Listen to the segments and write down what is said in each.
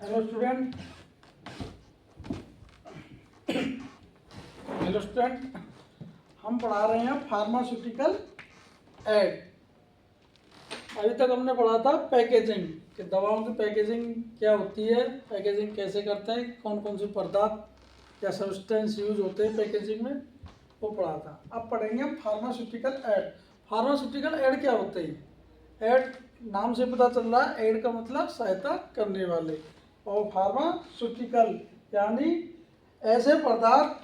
Hello student. Hello student, हम पढ़ा रहे हैं फार्मास्यूटिकल एड। अभी तक हमने पढ़ा था पैकेजिंग कि दवाओं की पैकेजिंग क्या होती है, पैकेजिंग कैसे करते हैं, कौन कौन से पदार्थ या सब्सटेंस यूज होते हैं पैकेजिंग में, वो पढ़ा था। अब पढ़ेंगे हम फार्मास्यूटिकल एड। फार्मास्यूटिकल एड क्या होते हैं? एड नाम से पता चल रहा है, एड का मतलब सहायता करने वाले, और फार्मास्यूटिकल यानी ऐसे पदार्थ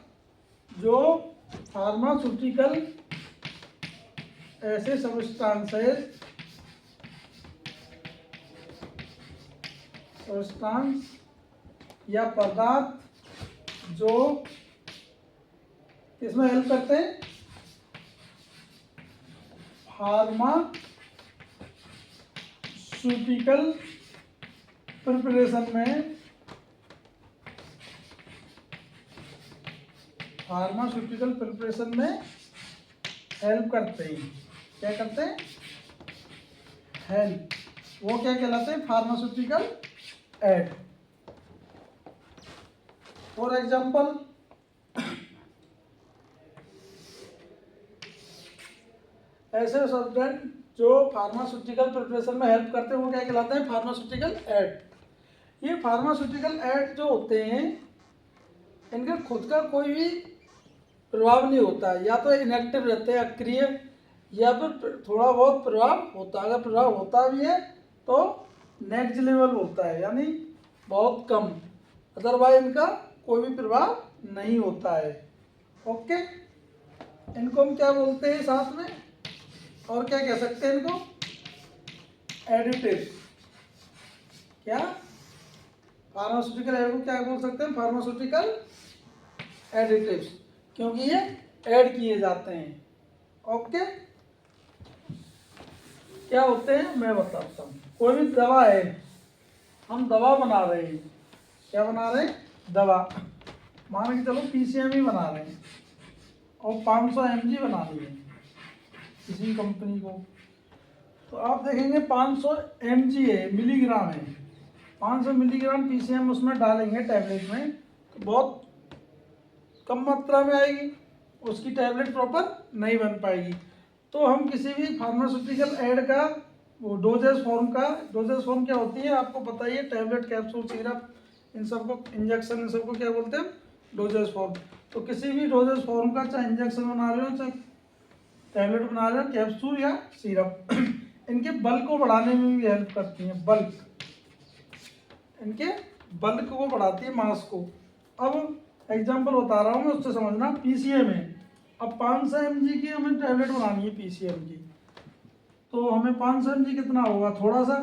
जो फार्मास्यूटिकल, ऐसे सब्सटेंस या पदार्थ जो किसमें हेल्प करते हैं, फार्मास्यूटिकल प्रिपरेशन में, फार्मास्यूटिकल प्रिपरेशन में हेल्प करते हैं। क्या करते हैं? हेल्प। वो क्या कहलाते हैं? Pharmaceutical aid. फॉर एग्जाम्पल, ऐसे सब्सटेंस जो फार्मास्यूटिकल प्रिपरेशन में हेल्प करते हैं वो क्या कहलाते हैं? Pharmaceutical aid. ये फार्मास्यूटिकल एड जो होते हैं इनका खुद का कोई भी प्रभाव नहीं होता है, या तो इनएक्टिव रहते हैं, अक्रिय, या फिर थोड़ा बहुत प्रभाव होता है। अगर प्रभाव होता भी है तो नेग्लिजिबल होता है, यानी बहुत कम। अदरवाइज इनका कोई भी प्रभाव नहीं होता है। ओके, इनको हम क्या बोलते हैं साथ में, और क्या कह सकते हैं इनको? एडिटिव। क्या? फार्मास्यूटिकल एड को क्या बोल सकते हैं? फार्मास्यूटिकल एडिटिव्स, क्योंकि ये ऐड किए जाते हैं। ओके, क्या होते हैं मैं बताता हूँ। कोई भी दवा है, हम दवा बना रहे हैं। क्या बना रहे हैं? दवा। मान के चलो PCM ही बना रहे हैं और 500 mg बनानी है किसी कंपनी को, तो आप देखेंगे 500 mg है, मिलीग्राम है। 500 मिलीग्राम PCM उसमें डालेंगे टैबलेट में, तो बहुत कम मात्रा में आएगी, उसकी टैबलेट प्रॉपर नहीं बन पाएगी। तो हम किसी भी फार्मास्यूटिकल एड का वो डोजेज फॉर्म क्या होती है आपको पता ही है, टैबलेट, कैप्सूल, सिरप, इन सबको, इंजेक्शन, इन सबको क्या बोलते हैं? Doses form. तो किसी भी डोजेज फॉर्म का, चाहे इंजेक्शन बना रहे हो, चाहे टैबलेट बना रहे हो, कैप्सूल या सिरप, इनके बल्क को बढ़ाने में भी हेल्प करती हैं। बल्क, इनके बल्क को बढ़ाती है, मास को। अब एग्जाम्पल बता रहा हूँ मैं, उससे समझना। PCM है, अब 500 mg की हमें टैबलेट बनानी है PCM की, तो हमें 500 mg कितना होगा? थोड़ा सा,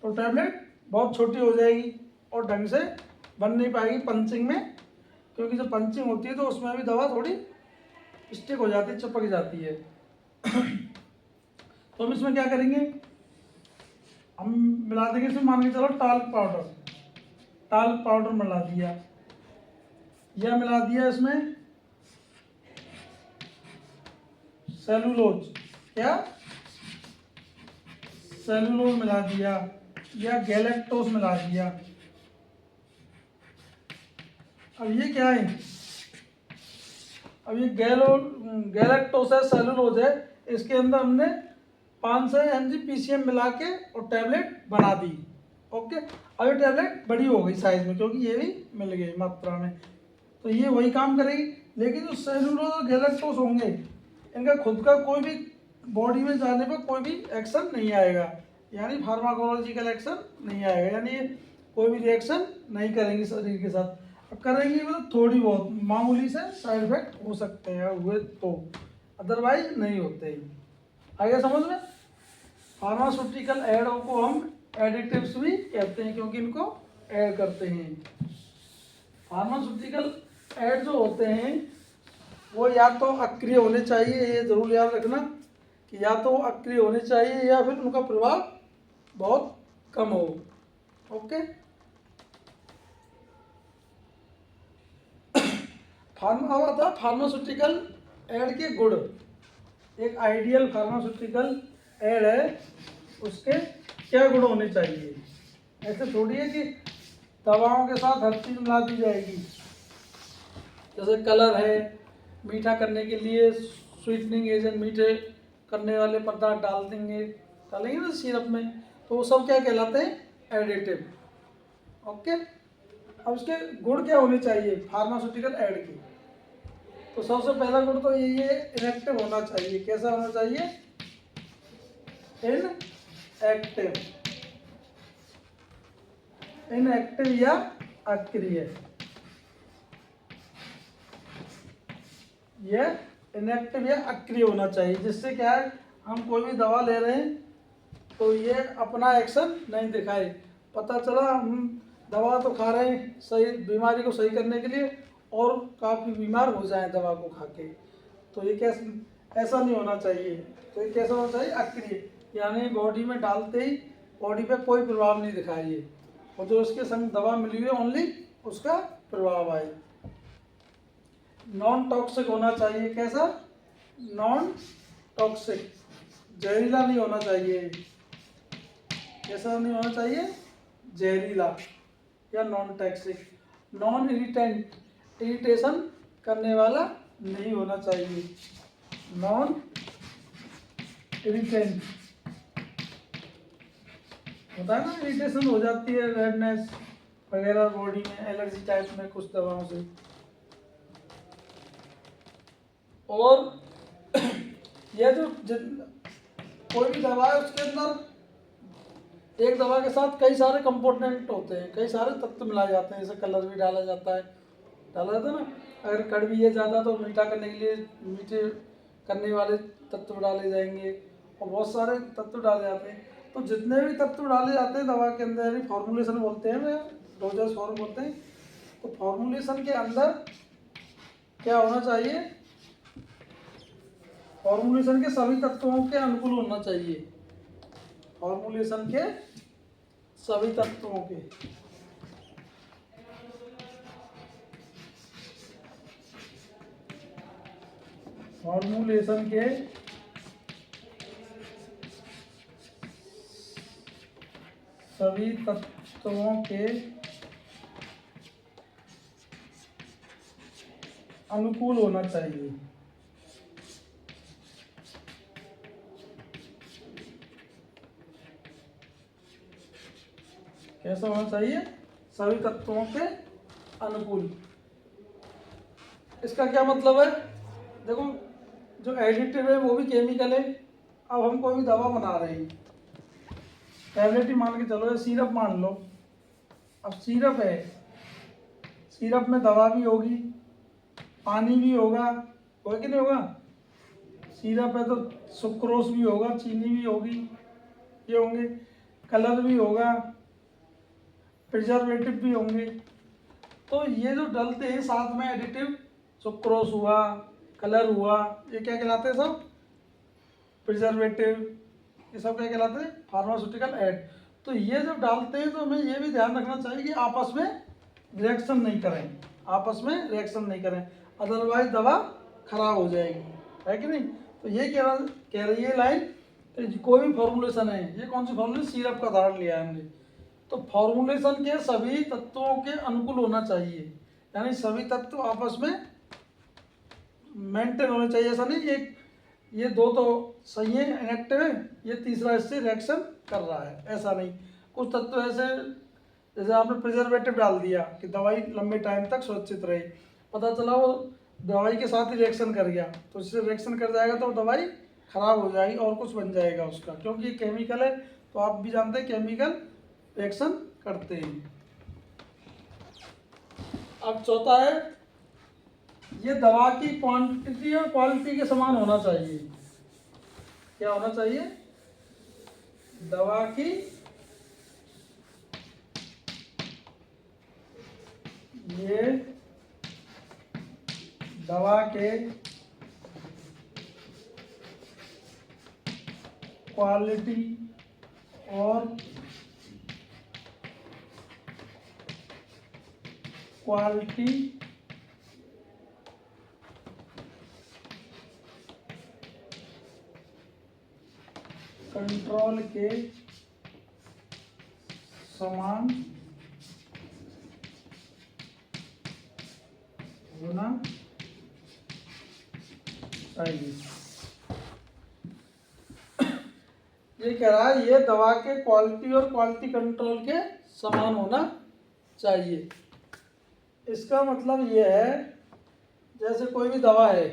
तो टैबलेट बहुत छोटी हो जाएगी और ढंग से बन नहीं पाएगी पंचिंग में, क्योंकि जब पंचिंग होती है तो उसमें भी दवा थोड़ी स्टिक हो जाती है, चिपक जाती है। तो हम इसमें क्या करेंगे? हम मिला देंगे इसमें, मान के चलो टाल्क पाउडर मिला दिया, या मिला दिया इसमें सेलुलोज, क्या? सेलुलोज मिला दिया, या गैलेक्टोस मिला दिया। अब ये क्या है? अब ये गैलेक्टोस है, सेलुलोज है, इसके अंदर हमने 500 mg PCM मिला के और टैबलेट बना दी। ओके, अब ये टैबलेट बड़ी हो गई साइज में, क्योंकि ये भी मिल गई मात्रा में, तो ये वही काम करेगी। लेकिन जो सेलुलोज और गैलेक्टोस होंगे, इनका खुद का कोई भी बॉडी में जाने पर कोई भी एक्शन नहीं आएगा, यानी फार्माकोलॉजिकल एक्शन नहीं आएगा, यानी ये कोई भी रिएक्शन नहीं करेंगी शरीर के साथ। अब करेंगी मतलब थोड़ी बहुत मामूली से साइड इफेक्ट हो सकते हैं, हुए तो, अदरवाइज नहीं होते। आगे समझ में? फार्मास्यूटिकल एडों को हम एडिटिव्स भी कहते हैं, क्योंकि इनको ऐड करते हैं। फार्मास्यूटिकल एड जो होते हैं वो या तो अक्रिय होने चाहिए, ये जरूर याद रखना कि या तो अक्रिय होने चाहिए या फिर उनका प्रभाव बहुत कम हो। ओके, फार्मास्यूटिकल एड के गुण। एक आइडियल फार्मास्यूटिकल एड है, उसके क्या गुण होने चाहिए? ऐसे थोड़ी है कि दवाओं के साथ हर चीज़ मिला दी जाएगी। जैसे कलर है, मीठा करने के लिए स्वीटनिंग एजेंट, मीठे करने वाले पदार्थ डालेंगे ना सिरप में, तो वो सब क्या कहलाते हैं? एडिटिव। ओके। अब उसके गुण क्या होने चाहिए फार्मास्यूटिकल ऐड के? तो सबसे पहला गुण तो ये इनएक्टिव होना चाहिए। कैसा होना चाहिए? इनएक्टिव। इनएक्टिव या अक्रिय। ये इनएक्टिव या अक्रिय होना चाहिए, जिससे क्या है, हम कोई भी दवा ले रहे हैं तो ये अपना एक्शन नहीं दिखाए। पता चला हम दवा तो खा रहे हैं सही बीमारी को सही करने के लिए, और काफ़ी बीमार हो जाए दवा को खा के, तो ये कैसे? ऐसा नहीं होना चाहिए। तो ये कैसा होना चाहिए? अक्रिय, यानी बॉडी में डालते ही बॉडी पे कोई प्रभाव नहीं दिखाइए, और जो उसके संग दवा मिली हुई ओनली उसका प्रभाव आए। नॉन टॉक्सिक होना चाहिए। कैसा? नॉन टॉक्सिक, जहरीला नहीं होना चाहिए। कैसा नहीं होना चाहिए? जहरीला या non toxic. Non irritant, irritation करने वाला नहीं होना चाहिए। नॉन इरिटेंट होता है ना, इरिटेशन हो जाती है, रेडनेस वगैरह बॉडी में, एलर्जी टाइप में कुछ दवाओं से। और यह जो कोई भी दवा है उसके अंदर एक दवा के साथ कई सारे कंपोनेंट होते हैं, कई सारे तत्व मिलाए जाते हैं। जैसे कलर भी डाला जाता है ना। अगर कड़वी है ज़्यादा तो मीठा करने के लिए मीठे करने वाले तत्व डाले जाएंगे, और बहुत सारे तत्व डाले जाते हैं। तो जितने भी तत्व डाले जाते हैं दवा के अंदर, फॉर्मुलेशन बोलते हैं, डोजेस फॉर्म बोलते हैं। तो फॉर्मुलेशन के अंदर क्या होना चाहिए? फॉर्मुलेशन के सभी तत्वों के अनुकूल होना चाहिए। फॉर्मुलेशन के सभी तत्वों के फॉर्मुलेशन के सभी तत्वों के अनुकूल होना चाहिए। कैसा होना चाहिए? सभी तत्वों के अनुकूल। इसका क्या मतलब है? देखो, जो एडिटिव है वो भी केमिकल है। अब हम कोई भी दवा बना रहे हैं, टैबलेट ही मान के चलो या सिरप मान लो। अब सिरप है, सिरप में दवा भी होगी, पानी भी होगा कि नहीं होगा? सिरप है तो सुक्रोज भी होगा, चीनी भी होगी, ये होंगे। कलर भी होगा, प्रिजर्वेटिव भी होंगे। तो ये जो डलते हैं साथ में एडिटिव, सुक्रोज हुआ, कलर हुआ, ये क्या कहलाते हैं? सब प्रिजर्वेटिव। ये सब क्या कहलाते हैं? Pharmaceutical add. तो ये जो डालते हैं तो हमें ये भी ध्यान रखना चाहिए कि आपस में रिएक्शन नहीं करें, आपस में रिएक्शन नहीं करें, अदरवाइज दवा खराब हो जाएगी, है कि नहीं? तो ये कह रही है लाइन, तो कोई भी फॉर्मुलेशन है, ये कौन सी फॉर्मुलेशन? सिरप का उदाहरण लिया है हमने। तो फॉर्मुलेशन के सभी तत्वों के अनुकूल होना चाहिए, यानी सभी तत्व आपस में मेंटेन होने चाहिए। ऐसा नहीं ये दो तो सही है, इनएक्टिव है, ये तीसरा इससे रिएक्शन कर रहा है, ऐसा नहीं। कुछ तत्व ऐसे, जैसे आपने प्रिजर्वेटिव डाल दिया कि दवाई लंबे टाइम तक सुरक्षित रहे, पता चला वो दवाई के साथ ही रिएक्शन कर गया, तो इससे रिएक्शन कर जाएगा तो दवाई खराब हो जाएगी और कुछ बन जाएगा उसका, क्योंकि केमिकल है। तो आप भी जानते हैं केमिकल रिएक्शन करते हैं। अब चौथा है, ये दवा की क्वांटिटी और क्वालिटी के समान होना चाहिए। क्या होना चाहिए? दवा की ये दवा के क्वालिटी और क्वालिटी कंट्रोल के समान होना चाहिए। ये कह रहा है ये दवा के क्वालिटी और क्वालिटी कंट्रोल के समान होना चाहिए। इसका मतलब ये है जैसे कोई भी दवा है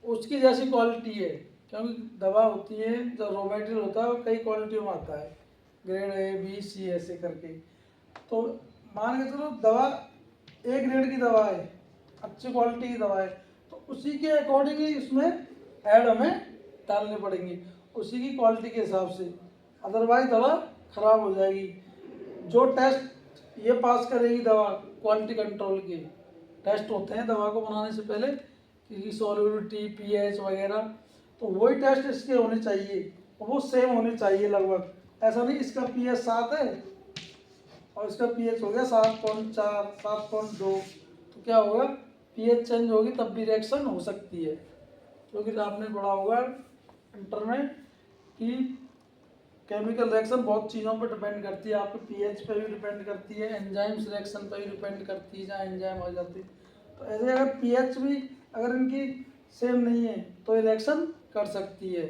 उसकी जैसी क्वालिटी है, क्योंकि दवा होती है जो रॉ मटेरियल होता है वो कई क्वालिटियों में आता है, ग्रेड ए बी सी ऐसे करके। तो मान के चलो दवा ए ग्रेड की दवा है, अच्छी क्वालिटी की दवा है, तो उसी के अकॉर्डिंग ही इसमें ऐड हमें डालने पड़ेंगे, उसी की क्वालिटी के हिसाब से, अदरवाइज दवा खराब हो जाएगी। जो टेस्ट ये पास करेगी दवा क्वालिटी कंट्रोल के टेस्ट होते हैं दवा को बनाने से पहले कि सॉल्युबिलिटी पीएच वगैरह, तो वही टेस्ट इसके होने चाहिए और वो सेम होने चाहिए लगभग। ऐसा नहीं इसका पीएच 7 है और इसका पीएच हो गया 7.4 7.2, तो क्या होगा पीएच चेंज होगी तब भी रिएक्शन हो सकती है। क्योंकि आपने पढ़ा होगा इंटर में कि केमिकल रिएक्शन बहुत चीज़ों पर डिपेंड करती है, आपके पीएच पे भी डिपेंड करती है, एंजाइम्स रिएक्शन पे भी डिपेंड करती है जहाँ एंजाइम हो जाती है। तो ऐसे अगर पीएच भी अगर इनकी सेम नहीं है तो रिएक्शन कर सकती है।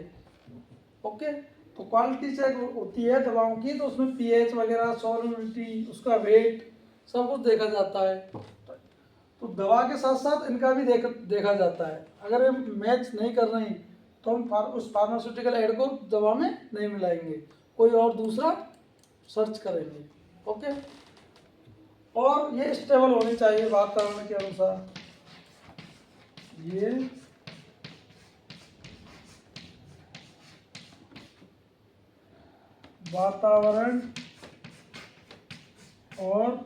ओके, तो क्वालिटी चेक होती है दवाओं की, तो उसमें पीएच वगैरह सॉल्युबिलिटी उसका वेट सब कुछ देखा जाता है। तो दवा के साथ साथ इनका भी देखा जाता है। अगर ये मैच नहीं कर रहे हैं तो हम उस फार्मास्यूटिकल एड को दवा में नहीं मिलाएंगे, कोई और दूसरा सर्च करेंगे। ओके, और ये स्टेबल होनी चाहिए वातावरण के अनुसार। ये वातावरण और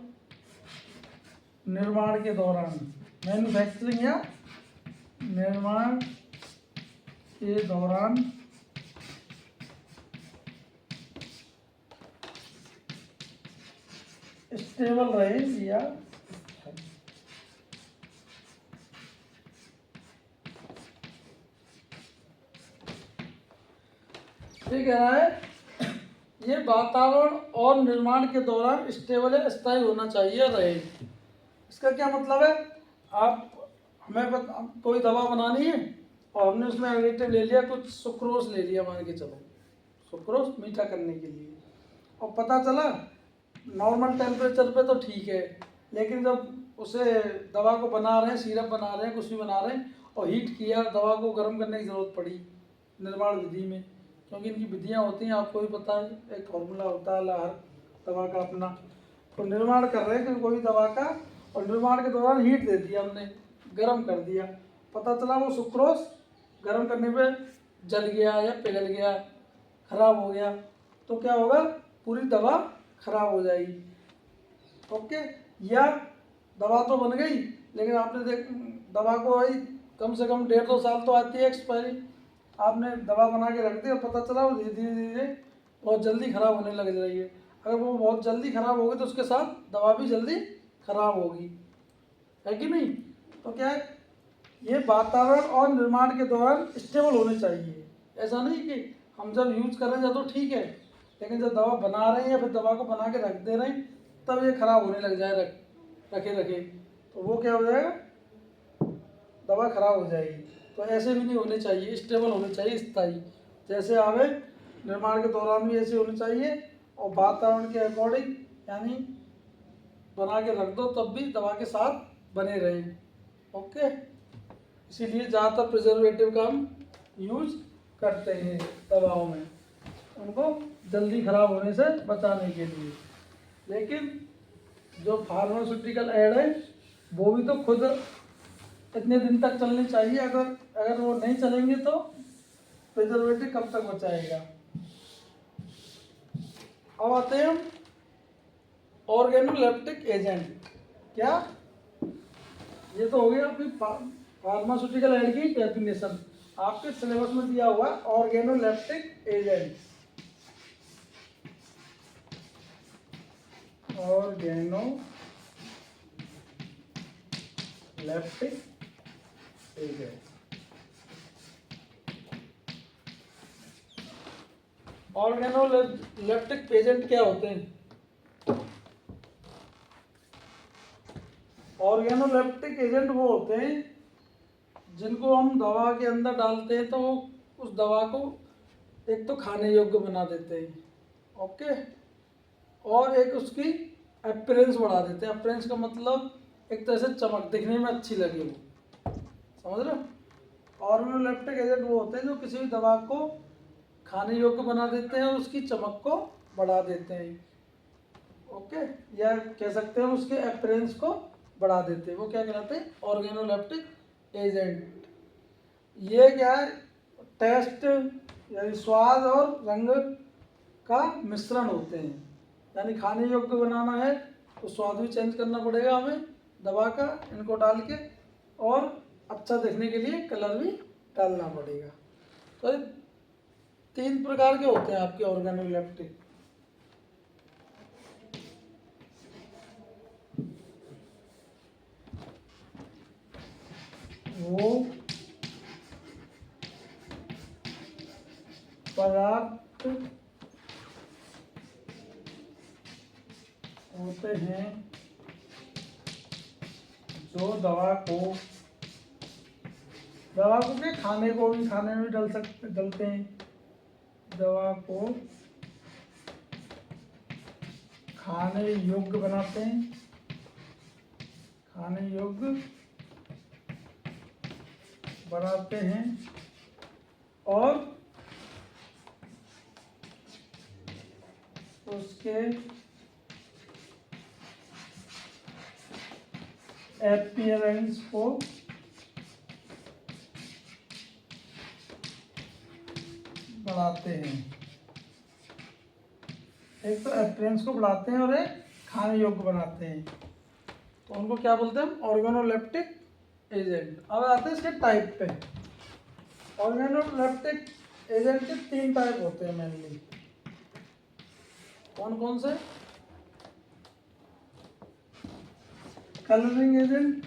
निर्माण के दौरान, मैन्युफैक्चरिंग या निर्माण के दौरान स्टेबल रहे या ठीक है। ये वातावरण और निर्माण के दौरान स्टेबल है स्थायी होना चाहिए रहे। इसका क्या मतलब है, आप हमें कोई दवा बनानी है और हमने उसमें एडिटिव ले लिया, कुछ सुक्रोज ले लिया मान के चलो, सुक्रोज मीठा करने के लिए, और पता चला नॉर्मल टेम्परेचर पे तो ठीक है, लेकिन जब उसे दवा को बना रहे हैं, सिरप बना रहे हैं, कुछ भी बना रहे हैं और हीट किया, दवा को गर्म करने की ज़रूरत पड़ी निर्माण विधि में, क्योंकि इनकी विधियाँ होती हैं आपको भी पता है, एक फॉर्मूला होता है हर दवा का अपना। तो निर्माण कर रहे हैं कोई दवा का और निर्माण के दौरान हीट दे दिया हमने, गर्म कर दिया, पता चला वो सुक्रोज गर्म करने पे जल गया या पिघल गया, खराब हो गया, तो क्या होगा पूरी दवा खराब हो जाएगी। ओके, या दवा तो बन गई लेकिन आपने दवा को भाई कम से कम 1.5-2 साल तो आती है एक्सपायरी, आपने दवा बना के रख दी और पता चला वो धीरे धीरे धीरे बहुत जल्दी ख़राब होने लग रही है। अगर वो बहुत जल्दी ख़राब होगी तो उसके साथ दवा भी जल्दी ख़राब होगी, है कि नहीं। तो क्या है, ये वातावरण और निर्माण के दौरान स्टेबल होने चाहिए। ऐसा नहीं कि हम जब यूज़ कर रहे हैं तो ठीक है, लेकिन जब दवा बना रहे हैं या फिर दवा को बना के रख दे रहे हैं तब ये ख़राब होने लग जाए रखे रखे, तो वो क्या हो जाएगा, दवा ख़राब हो जाएगी। तो ऐसे भी नहीं होने चाहिए, स्टेबल होने चाहिए, स्थायी। जैसे आवे निर्माण के दौरान भी ऐसे होने चाहिए और वातावरण के अकॉर्डिंग, यानी बना के रख दो तब भी दवा के साथ बने रहें। ओके, इसीलिए ज़्यादातर प्रिजर्वेटिव का हम यूज करते हैं दवाओं में, उनको जल्दी ख़राब होने से बचाने के लिए। लेकिन जो फार्मास्यूटिकल ऐड है वो भी तो खुद इतने दिन तक चलनी चाहिए, अगर वो नहीं चलेंगे तो प्रिजर्वेटिव कब तक बचाएगा। अब आते हैं हम ऑर्गेनोलेप्टिक एजेंट। क्या, ये तो हो गया आपकी फार्मास्यूटिकल ऐड की डेफिनेशन, आपके सिलेबस में दिया हुआ organoleptic agent. Organoleptic agent, organoleptic agent क्या होते हैं। ऑर्गेनोलेप्टिक एजेंट वो होते हैं जिनको हम दवा के अंदर डालते हैं तो वो उस दवा को एक तो खाने योग्य बना देते हैं, ओके, और एक उसकी अपीयरेंस बढ़ा देते हैं। अपीयरेंस का मतलब एक तरह से चमक, दिखने में अच्छी लगे वो, समझ रहे हो। ऑर्गेनोलेप्टिक एजेंट वो होते हैं जो किसी भी दवा को खाने योग्य बना देते हैं और उसकी चमक को बढ़ा देते हैं, ओके, या कह सकते हैं उसके अपीयरेंस को बढ़ा देते हैं। वो क्या कहलाते हैं? Organoleptic agent. ये क्या है? टेस्ट यानी स्वाद और रंग का मिश्रण होते हैं, यानी खाने योग्य बनाना है तो स्वाद भी चेंज करना पड़ेगा हमें दवा का इनको डाल के, और अच्छा दिखने के लिए कलर भी डालना पड़ेगा। तो ये 3 प्रकार के होते हैं आपके ऑर्गेनोलेप्टिक। वो पदार्थ होते हैं जो दवा को क्या खाने में भी डलते हैं, दवा को खाने योग्य बनाते हैं, खाने योग्य बनाते हैं और उसके अपीयरेंस को बढ़ाते हैं। एक तो अपीयरेंस को बढ़ाते हैं और एक खाने योग्य बनाते हैं, तो उनको क्या बोलते हैं? Organoleptic agent. अब आते हैं इसके टाइप पे। ऑर्गेनोलेप्टिक एजेंट के 3 टाइप होते हैं मेनली। कौन कौन से? कलरिंग एजेंट,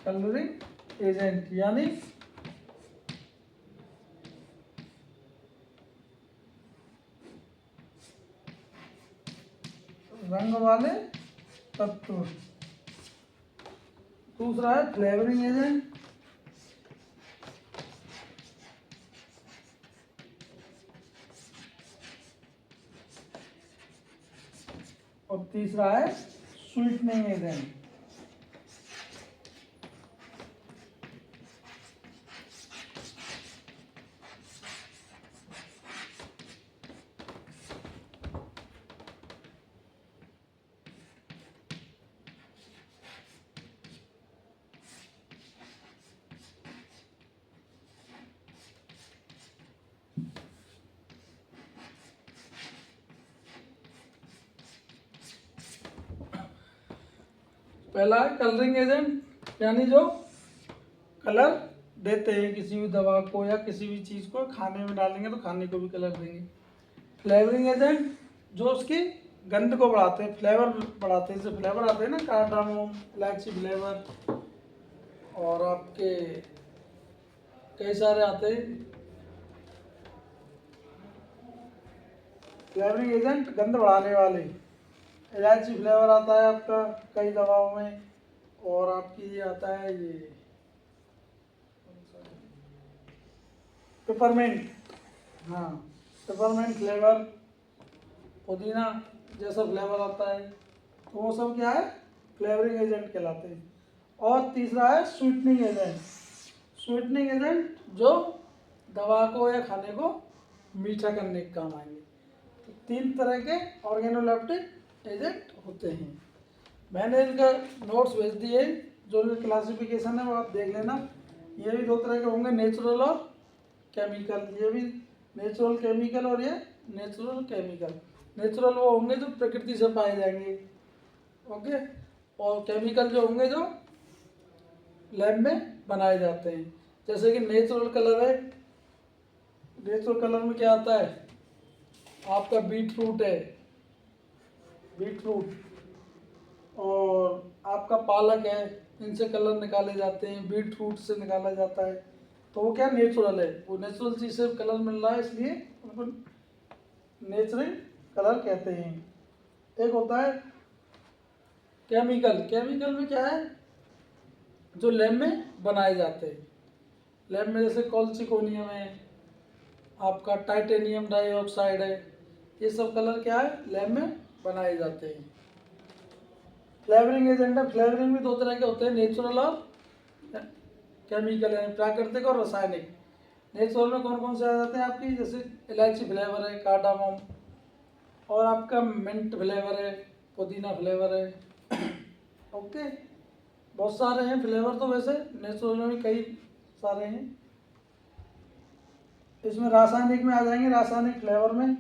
कलरिंग एजेंट यानी रंग वाले तत्व। दूसरा है फ्लेवरिंग एजेंट, और तीसरा है स्वीटनिंग एजेंट। पहला है कलरिंग एजेंट, यानी जो कलर देते हैं किसी भी दवा को या किसी भी चीज़ को, खाने में डालेंगे तो खाने को भी कलर देंगे। फ्लेवरिंग एजेंट जो उसकी गंध को बढ़ाते हैं, फ्लेवर बढ़ाते हैं। जैसे फ्लेवर आते हैं ना, कार्डामोम, इलायची फ्लेवर, और आपके कई सारे आते हैं। फ्लेवरिंग एजेंट गंध बढ़ाने वाले, इलायची फ्लेवर आता है आपका कई दवाओं में, और आपकी ये आता है ये पेपरमेंट, हाँ पेपरमेंट फ्लेवर, पुदीना जैसा फ्लेवर आता है, तो वो सब क्या है? फ्लेवरिंग एजेंट कहलाते हैं। और तीसरा है स्वीटनिंग एजेंट। स्वीटनिंग एजेंट जो दवा को या खाने को मीठा करने के काम आएंगे। तो 3 तरह के ऑर्गेनोलेप्टिक एजेंट होते हैं। मैंने इनका नोट्स भेज दिए, जो भी क्लासिफिकेशन है वो आप देख लेना। ये भी 2 तरह के होंगे, नेचुरल और केमिकल। ये भी नेचुरल केमिकल और ये नेचुरल केमिकल। नेचुरल वो होंगे जो प्रकृति से पाए जाएंगे, ओके, और केमिकल जो होंगे जो लैब में बनाए जाते हैं। जैसे कि नेचुरल कलर है, नेचुरल कलर में क्या आता है? आपका बीट रूट है, बीट रूट, और आपका पालक है, इनसे कलर निकाले जाते हैं, बीट रूट से निकाला जाता है। तो वो क्या नेचुरल है, वो नेचुरल चीज़ से कलर मिल रहा है, इसलिए उनको नेचुरल कलर कहते हैं। एक होता है केमिकल। केमिकल में क्या है, जो लैब में बनाए जाते हैं। लैब में जैसे कॉल्चिकोनियम है, आपका टाइटेनियम डाइऑक्साइड है, ये सब कलर क्या है, लैब में बनाए जाते हैं। फ्लेवरिंग एजेंट है। फ्लेवरिंग भी दो तरह के होते हैं, नेचुरल और केमिकल है, प्राकृतिक और रासायनिक। नेचुरल में कौन कौन से आ जाते हैं आपकी, जैसे इलायची फ्लेवर है, कार्डामम, और आपका मिंट फ्लेवर है, पुदीना फ्लेवर है। ओके, बहुत सारे हैं फ्लेवर तो, वैसे नेचुरल में भी कई सारे हैं। इसमें रासायनिक में आ जाएंगे, रासायनिक फ्लेवर में,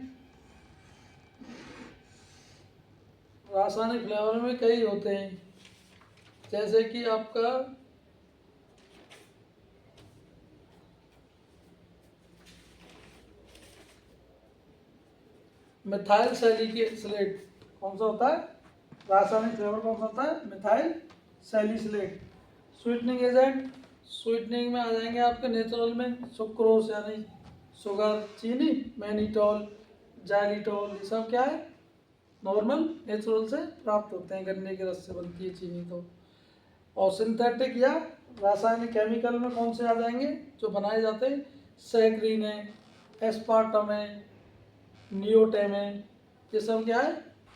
रासायनिक फ्लेवर में कई होते हैं, जैसे कि आपका मिथाइल सैलिसिलेट। कौन सा होता है रासायनिक फ्लेवर, कौन सा होता है, methyl salicylate. Sweetening agent, sweetening में आ जाएंगे आपके नेचुरल में सुक्रोज यानी शुगर, चीनी, मैनिटोल, जाइलिटोल, ये सब क्या है, नॉर्मल नेचुरल से प्राप्त होते हैं, गन्ने के रस से बनती है चीनी तो। और सिंथेटिक या रासायनिक केमिकल में कौन से आ जाएंगे, जो बनाए जाते हैं, सैक्रीन है, एस्पार्टम है, नियोटेम है, ये सब क्या है,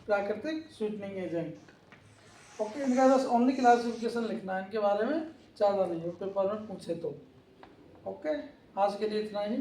प्राकृतिक स्वीटनिंग एजेंट। ओके, इनका बस ओनली क्लासिफिकेशन लिखना है, इनके बारे में ज़्यादा नहीं है, पेपर में पूछे तो। ओके, आज के लिए इतना ही।